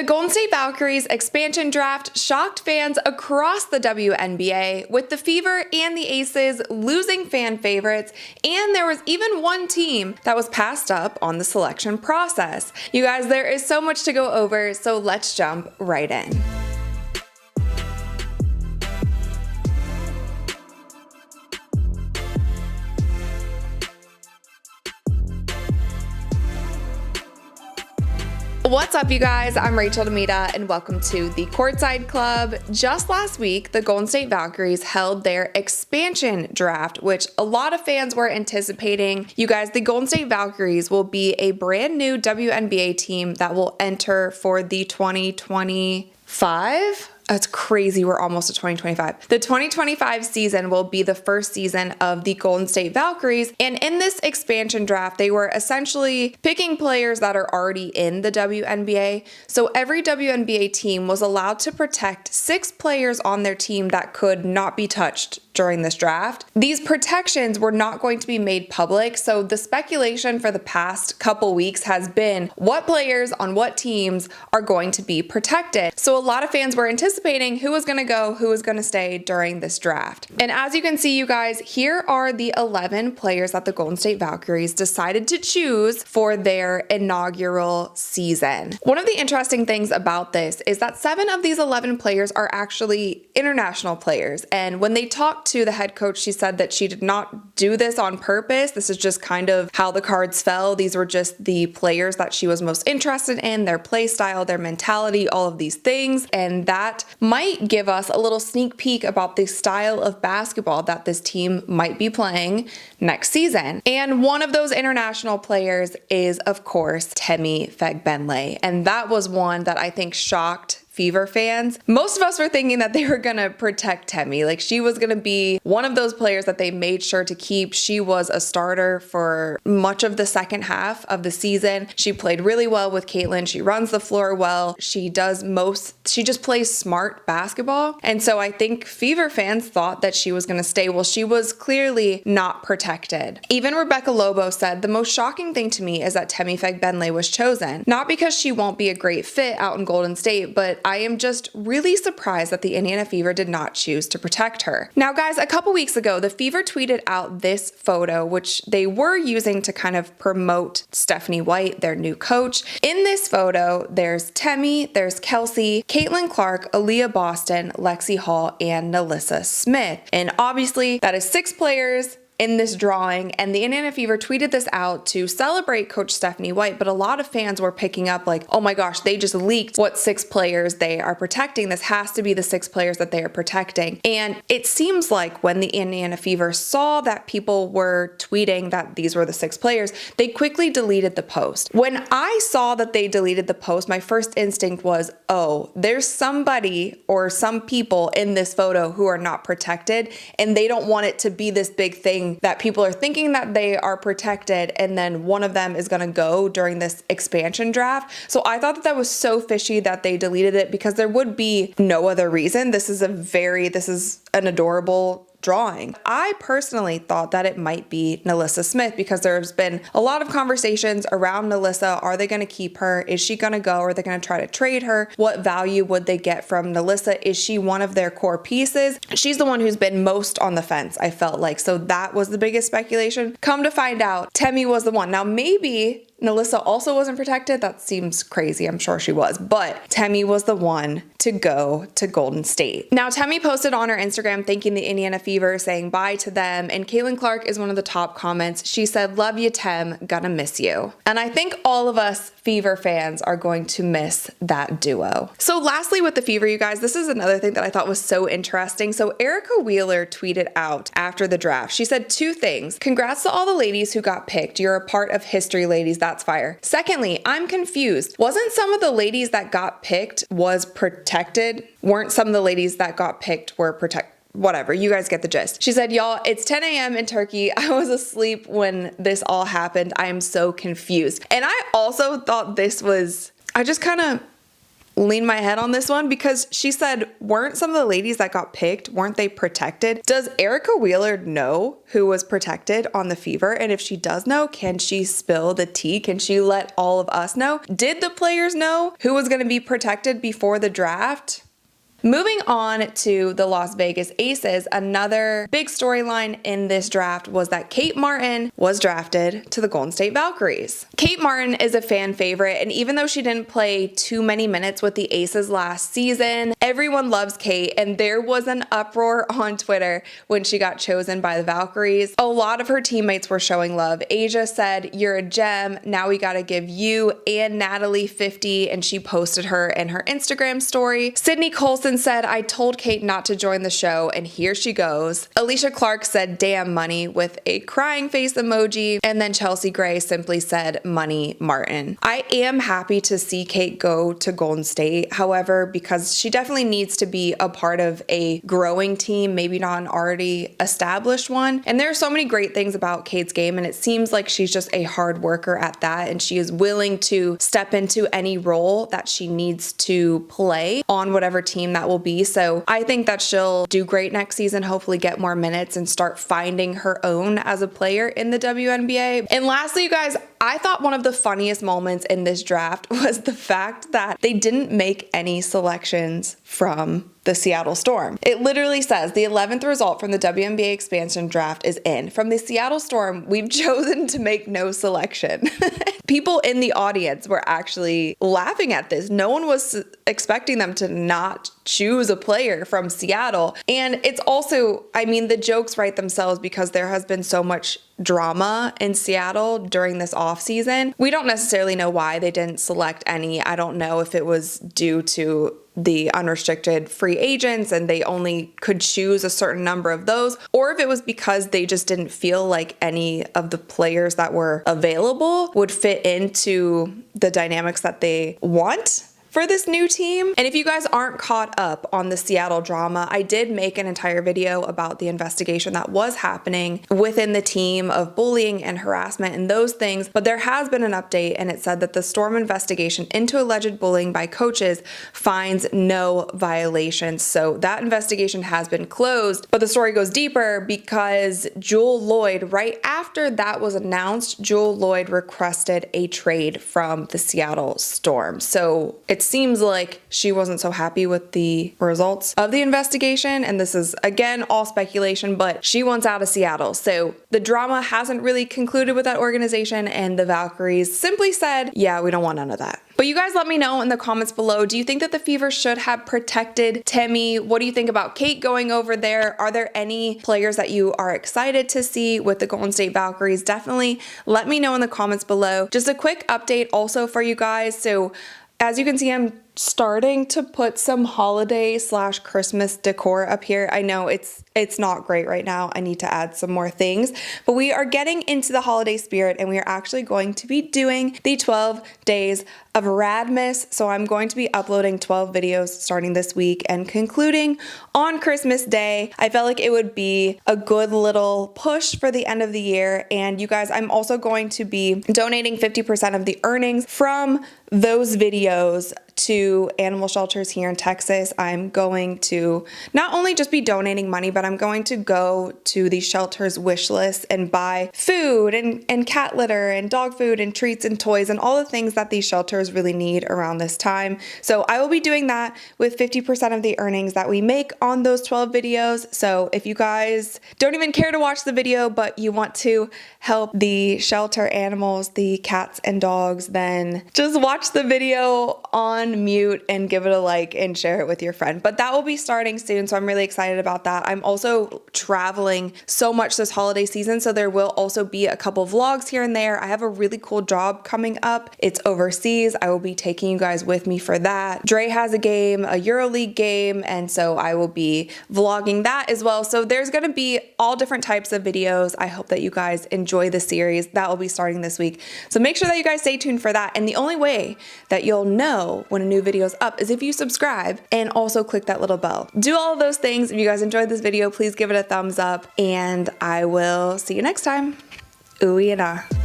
The Golden State Valkyries expansion draft shocked fans across the WNBA, with the Fever and the Aces losing fan favorites, and there was even one team that was passed up on the selection process. You guys, there is so much to go over, so let's jump right in. What's up, you guys? I'm Rachel DeMita, and welcome to the Courtside Club. Just last week, the Golden State Valkyries held their expansion draft, which a lot of fans were anticipating. You guys, the Golden State Valkyries will be a brand new WNBA team that will enter for the 2025? It's crazy, we're almost at 2025. The 2025 season will be the first season of the Golden State Valkyries, and in this expansion draft, they were essentially picking players that are already in the WNBA. So every WNBA team was allowed to protect 6 players on their team that could not be touched during this draft. These protections were not going to be made public, so the speculation for the past couple weeks has been what players on what teams are going to be protected. So a lot of fans were anticipating who was going to go, who was going to stay during this draft. And as you can see, you guys, here are the 11 players that the Golden State Valkyries decided to choose for their inaugural season. One of the interesting things about this is that 7 of these 11 players are actually international players, and when they talked to the head coach, she said that she did not do this on purpose. This is just kind of how the cards fell. These were just the players that she was most interested in, their play style, their mentality, all of these things. And that might give us a little sneak peek about the style of basketball that this team might be playing next season. And one of those international players is, of course, Temi Fagbenle. And that was one that I think shocked Fever fans. Most of us were thinking that they were gonna protect Temi. Like, she was gonna be one of those players that they made sure to keep. She was a starter for much of the second half of the season. She played really well with Caitlin. She runs the floor well. She just plays smart basketball. And so I think Fever fans thought that she was gonna stay. Well, she was clearly not protected. Even Rebecca Lobo said, the most shocking thing to me is that Temi Fagbenle was chosen. Not because she won't be a great fit out in Golden State, but I am just really surprised that the Indiana Fever did not choose to protect her. Now, guys, a couple weeks ago, the Fever tweeted out this photo, which they were using to kind of promote Stephanie White, their new coach. In this photo, there's Temi, there's Kelsey, Caitlin Clark, Aaliyah Boston, Lexi Hall, and Nalissa Smith. And obviously, that is 6 players in this drawing, and the Indiana Fever tweeted this out to celebrate Coach Stephanie White, but a lot of fans were picking up like, oh my gosh, they just leaked what 6 players they are protecting. This has to be the 6 players that they are protecting. And it seems like when the Indiana Fever saw that people were tweeting that these were the 6 players, they quickly deleted the post. When I saw that they deleted the post, my first instinct was, oh, there's somebody or some people in this photo who are not protected, and they don't want it to be this big thing that people are thinking that they are protected, and then one of them is going to go during this expansion draft. So I thought that that was so fishy that they deleted it, because there would be no other reason. This is an adorable drawing. I personally thought that it might be Nalissa Smith, because there's been a lot of conversations around Nalissa. Are they going to keep her? Is she going to go? Are they going to try to trade her? What value would they get from Nalissa? Is she one of their core pieces? She's the one who's been most on the fence, I felt like. So that was the biggest speculation. Come to find out, Temi was the one. Now, maybe Nalissa also wasn't protected. That seems crazy. I'm sure she was, but Temi was the one to go to Golden State. Now, Temi posted on her Instagram thanking the Indiana Fever, saying bye to them, and Caitlin Clark is one of the top comments. She said, "Love you, Tem, gonna miss you." And I think all of us Fever fans are going to miss that duo. So lastly, with the Fever, you guys, this is another thing that I thought was so interesting. So Erica Wheeler tweeted out after the draft. She said 2 things. Congrats to all the ladies who got picked. You're a part of history, ladies. That's fire. Secondly, I'm confused. Wasn't some of the ladies that got picked was protected? Weren't some of the ladies that got picked were protected? Whatever, you guys get the gist. She said, y'all, it's 10 a.m. in Turkey. I was asleep when this all happened. I am so confused. And I also thought this was, I just kind of lean my head on this one because she said, weren't some of the ladies that got picked, weren't they protected? Does Erica Wheeler know who was protected on the Fever? And if she does know, can she spill the tea? Can she let all of us know? Did the players know who was going to be protected before the draft? Moving on to the Las Vegas Aces, another big storyline in this draft was that Kate Martin was drafted to the Golden State Valkyries. Kate Martin is a fan favorite, and even though she didn't play too many minutes with the Aces last season, everyone loves Kate, and there was an uproar on Twitter when she got chosen by the Valkyries. A lot of her teammates were showing love. Asia said, "You're a gem. Now we gotta give you and Natalie 50, and she posted her in her Instagram story. Sydney Colson said, "I told Kate not to join the show, and here she goes." Alicia Clark said, "Damn money," with a crying face emoji. And then Chelsea Gray simply said, "Money Martin." I am happy to see Kate go to Golden State, however, because she definitely needs to be a part of a growing team, maybe not an already established one. And there are so many great things about Kate's game, and it seems like she's just a hard worker at that, and she is willing to step into any role that she needs to play on whatever team that will be. So I think that she'll do great next season, hopefully get more minutes and start finding her own as a player in the WNBA. And lastly, you guys, I thought one of the funniest moments in this draft was the fact that they didn't make any selections from the Seattle Storm. It literally says the 11th result from the WNBA expansion draft is in. From the Seattle Storm, we've chosen to make no selection. People in the audience were actually laughing at this. No one was expecting them to not choose a player from Seattle. And it's also, I mean, the jokes write themselves because there has been so much drama in Seattle during this offseason. We don't necessarily know why they didn't select any. I don't know if it was due to the unrestricted free agents and they only could choose a certain number of those, or if it was because they just didn't feel like any of the players that were available would fit into the dynamics that they want for this new team. And if you guys aren't caught up on the Seattle drama, I did make an entire video about the investigation that was happening within the team of bullying and harassment and those things, but there has been an update, and it said that the Storm investigation into alleged bullying by coaches finds no violations. So that investigation has been closed, but the story goes deeper because Jewel Lloyd, right after that was announced, Jewel Lloyd requested a trade from the Seattle Storm. So it seems like she wasn't so happy with the results of the investigation, and this is again all speculation, but she wants out of Seattle. So the drama hasn't really concluded with that organization, and the Valkyries simply said, yeah, we don't want none of that. But you guys let me know in the comments below, do you think that the Fever should have protected Temi? What do you think about Kate going over there? Are there any players that you are excited to see with the Golden State Valkyries? Definitely let me know in the comments below. Just a quick update also for you guys. So as you can see, I'm starting to put some holiday / Christmas decor up here. I know it's not great right now. I need to add some more things, but we are getting into the holiday spirit, and we are actually going to be doing the 12 days of Radmas. So I'm going to be uploading 12 videos starting this week and concluding on Christmas Day. I felt like it would be a good little push for the end of the year. And you guys, I'm also going to be donating 50% of the earnings from those videos to animal shelters here in Texas. I'm going to not only just be donating money, but I'm going to go to the shelter's wish list and buy food and cat litter and dog food and treats and toys and all the things that these shelters really need around this time. So I will be doing that with 50% of the earnings that we make on those 12 videos. So if you guys don't even care to watch the video, but you want to help the shelter animals, the cats and dogs, then just watch the video on mute and give it a like and share it with your friend. But that will be starting soon, so I'm really excited about that. I'm also traveling so much this holiday season, so there will also be a couple vlogs here and there. I have a really cool job coming up. It's overseas. I will be taking you guys with me for that. Dre has a game, a EuroLeague game, and so I will be vlogging that as well. So there's going to be all different types of videos. I hope that you guys enjoy the series. That will be starting this week. So make sure that you guys stay tuned for that. And the only way that you'll know when a new video is up is if you subscribe and also click that little bell. Do all of those things. If you guys enjoyed this video, please give it a thumbs up, and I will see you next time. Ooh and ah.